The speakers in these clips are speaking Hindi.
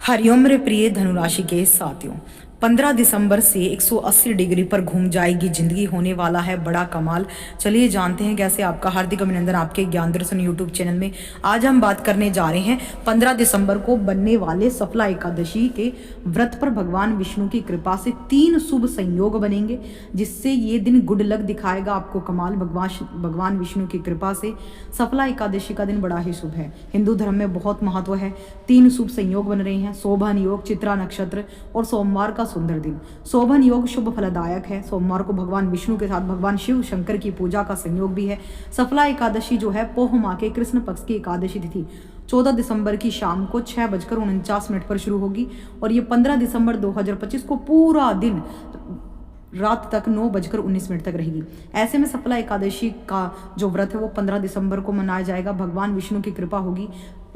हरिओम रे प्रिय धनुराशि के साथियों, 15 दिसंबर से 180 डिग्री पर घूम जाएगी जिंदगी। होने वाला है बड़ा कमाल। चलिए जानते हैं कैसे। आपका हार्दिक अभिनंदन आपके ज्ञान दर्शन यूट्यूब चैनल में। आज हम बात करने जा रहे हैं 15 दिसंबर को बनने वाले सफला एकादशी के व्रत पर भगवान विष्णु की कृपा से 3 शुभ संयोग बनेंगे, जिससे ये दिन गुड लक दिखाएगा आपको कमाल। भगवान विष्णु की कृपा से सफला एकादशी का दिन बड़ा ही शुभ है। हिंदू धर्म में बहुत महत्व है। 3 शुभ संयोग बन रहे हैं, शोभन योग, चित्रा नक्षत्र और सोमवार का सुंदर दिन। शोभन योग शुभ फलदायक है। सोमवार को भगवान विष्णु के साथ भगवान शिव शंकर की पूजा का संयोग भी है। सफला एकादशी जो है पोह माह के कृष्ण पक्ष की एकादशी तिथि 14 दिसंबर की शाम को 6:49 पर शुरू होगी और ये 15 दिसंबर 2025 को पूरा दिन रात तक 9:19 तक रहेगी। ऐसे में सफला एकादशी का जो व्रत है वो 15 दिसंबर को मनाया जाएगा। भगवान विष्णु की कृपा होगी,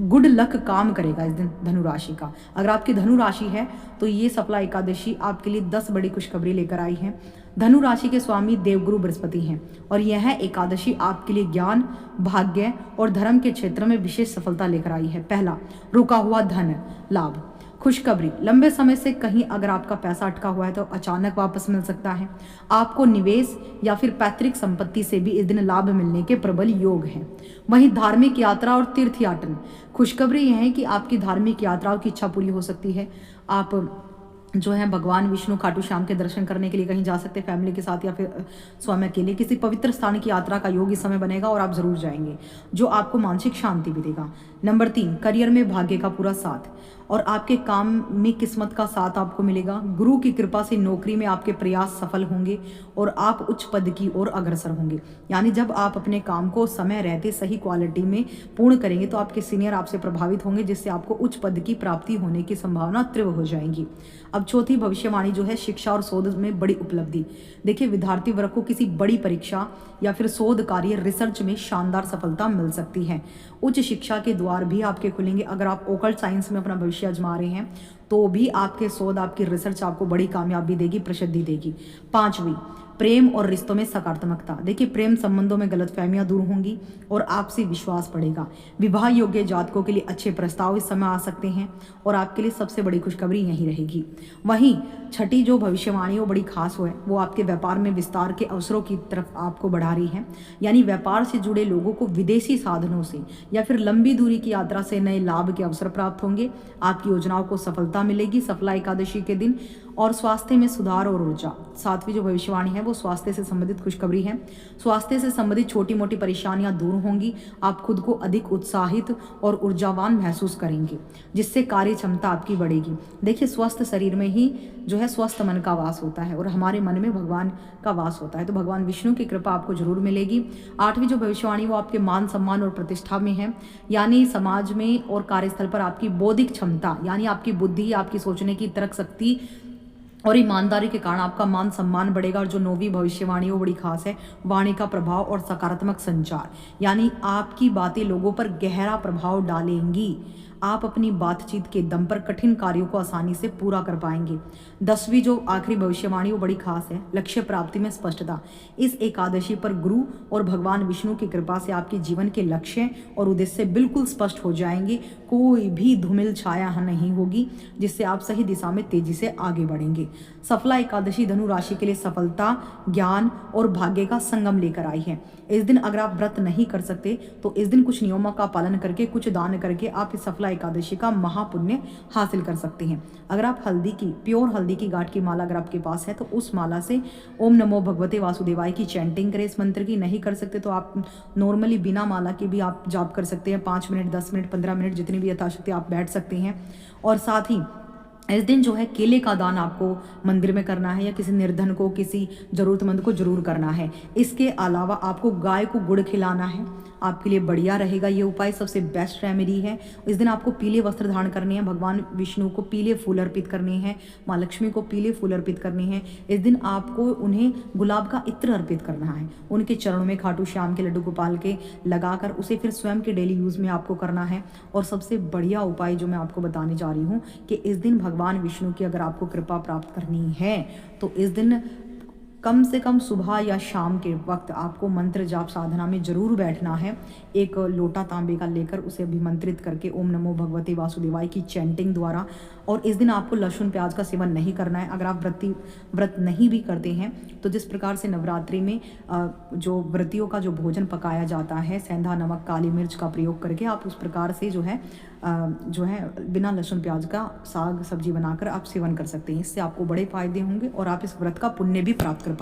गुड लक काम करेगा इस दिन धनु राशि का। अगर आपकी धनु राशि है तो ये सफला एकादशी आपके लिए 10 बड़ी खुशखबरी लेकर आई है। धनु राशि के स्वामी देवगुरु बृहस्पति हैं और यह एकादशी आपके लिए ज्ञान, भाग्य और धर्म के क्षेत्र में विशेष सफलता लेकर आई है। पहला, रुका हुआ धन लाभ। खुशखबरी, लंबे समय से कहीं अगर आपका पैसा अटका हुआ है तो अचानक वापस मिल सकता है। आपको निवेश या फिर पैतृक संपत्ति से भी इस दिन लाभ मिलने के प्रबल योग हैं। वहीं धार्मिक यात्रा और तीर्थयाटन, खुशखबरी यह है कि आपकी धार्मिक यात्राओं की इच्छा पूरी हो सकती है। आप जो है भगवान विष्णु खाटू श्याम के दर्शन करने के लिए कहीं जा सकते हैं फैमिली के साथ या फिर स्वयं अकेले। किसी पवित्र स्थान की यात्रा का योग इस समय बनेगा और आप जरूर जाएंगे, जो आपको मानसिक शांति भी देगा। नंबर 3, करियर में भाग्य का पूरा साथ और आपके काम में किस्मत का साथ आपको मिलेगा। गुरु की कृपा से नौकरी में आपके प्रयास सफल होंगे और आप उच्च पद की ओर अग्रसर होंगे। यानी जब आप अपने काम को समय रहते सही क्वालिटी में पूर्ण करेंगे तो आपके सीनियर आपसे प्रभावित होंगे, जिससे आपको उच्च पद की प्राप्ति होने की संभावना तीव्र हो जाएगी। अब चौथी भविष्यवाणी जो है शिक्षा और शोध में बड़ी उपलब्धि। देखिए, विद्यार्थी वर्ग को किसी बड़ी परीक्षा या फिर शोध कार्य रिसर्च में शानदार सफलता मिल सकती है। उच्च शिक्षा के द्वार भी आपके खुलेंगे। अगर आप ओकल्ट साइंस में अपना भविष्य आजमा रहे हैं तो भी आपके शोध, आपकी रिसर्च आपको बड़ी कामयाबी देगी, प्रसिद्धि देगी। 5वीं, प्रेम और रिश्तों में सकारात्मकता। देखिए, प्रेम संबंधों में गलतफहमियां दूर होंगी और आपसी विश्वास बढ़ेगा। विवाह योग्य जातकों के लिए अच्छे प्रस्ताव इस समय आ सकते हैं और आपके लिए सबसे बड़ी खुशखबरी यही रहेगी। वहीं छठी जो भविष्यवाणी वो बड़ी खास है, वो आपके व्यापार में विस्तार के अवसरों की तरफ आपको बढ़ा रही है। यानी व्यापार से जुड़े लोगों को विदेशी साधनों से या फिर लंबी दूरी की यात्रा से नए लाभ के अवसर प्राप्त होंगे। आपकी योजनाओं को सफलता मिलेगी सफला एकादशी के दिन। और स्वास्थ्य में सुधार और ऊर्जा, 7वीं जो भविष्यवाणी है वो स्वास्थ्य से संबंधित खुशखबरी है। स्वास्थ्य से संबंधित छोटी मोटी परेशानियां दूर होंगी। आप खुद को अधिक उत्साहित और ऊर्जावान महसूस करेंगे, जिससे कार्य क्षमता आपकी बढ़ेगी। देखिए, स्वस्थ शरीर में ही जो है स्वस्थ मन का वास होता है और हमारे मन में भगवान का वास होता है, तो भगवान विष्णु की कृपा आपको जरूर मिलेगी। 8वीं जो भविष्यवाणी वो आपके मान सम्मान और प्रतिष्ठा में है। यानी समाज में और कार्यस्थल पर आपकी बौद्धिक क्षमता, यानी आपकी बुद्धि, आपकी सोचने की तर्क शक्ति और ईमानदारी के कारण आपका मान सम्मान बढ़ेगा। और जो 9वीं भविष्यवाणी वो बड़ी खास है, वाणी का प्रभाव और सकारात्मक संचार। यानी आपकी बातें लोगों पर गहरा प्रभाव डालेंगी। आप अपनी बातचीत के दम पर कठिन कार्यों को आसानी से पूरा कर पाएंगे। 10वीं जो आखिरी भविष्यवाणी वो बड़ी खास है, लक्ष्य प्राप्ति में स्पष्टता। इस एकादशी पर गुरु और भगवान विष्णु की कृपा से आपके जीवन के लक्ष्य और उद्देश्य बिल्कुल स्पष्ट हो जाएंगे। कोई भी धूमिल छाया नहीं होगी, जिससे आप सही दिशा में तेजी से आगे बढ़ेंगे। सफला एकादशी धनु राशि के लिए सफलता, ज्ञान और भाग्य का संगम लेकर आई है। इस दिन अगर आप व्रत नहीं कर सकते तो इस दिन कुछ नियमों का पालन करके, कुछ दान करके आप इस सफला एकादशी का महापुण्य हासिल कर सकते हैं। अगर आप हल्दी की, प्योर हल्दी की गांठ की माला अगर आपके पास है तो उस माला से ओम नमो भगवते वासुदेवाय की चैंटिंग करें। इस मंत्र की नहीं कर सकते तो आप नॉर्मली बिना माला के भी आप जाप कर सकते हैं। 5 मिनट, 10 मिनट, 15 मिनट, जितनी भी यथाशक्ति आप बैठ सकते हैं। और साथ ही इस दिन जो है केले का दान आपको मंदिर में करना है या किसी निर्धन को, किसी जरूरतमंद को जरूर करना है। इसके अलावा आपको गाय को गुड़ खिलाना है, आपके लिए बढ़िया रहेगा ये उपाय, सबसे बेस्ट रेमेडी है। इस दिन आपको पीले वस्त्र धारण करने हैं, भगवान विष्णु को पीले फूल अर्पित करने हैं, माँ लक्ष्मी को पीले फूल अर्पित करने हैं। इस दिन आपको उन्हें गुलाब का इत्र अर्पित करना है, उनके चरणों में खाटू श्याम के लड्डू गोपाल के लगाकर उसे फिर स्वयं के डेली यूज में आपको करना है। और सबसे बढ़िया उपाय जो मैं आपको बताने जा रही हूँ कि इस दिन भगवान विष्णु की अगर आपको कृपा प्राप्त करनी है तो इस दिन कम से कम सुबह या शाम के वक्त आपको मंत्र जाप साधना में जरूर बैठना है। एक लोटा तांबे का लेकर उसे अभिमंत्रित करके ओम नमो भगवते वासुदेवाय की चैंटिंग द्वारा और इस दिन आपको लहसुन प्याज का सेवन नहीं करना है। अगर आप व्रत नहीं भी करते हैं तो जिस प्रकार से नवरात्रि में जो व्रतियों का जो भोजन पकाया जाता है सेंधा नमक काली मिर्च का प्रयोग करके, आप उस प्रकार से जो है बिना लहसुन प्याज का साग सब्जी बनाकर आप सेवन कर सकते हैं। इससे आपको बड़े फायदे होंगे और आप इस व्रत का पुण्य भी प्राप्त कर पाएंगे।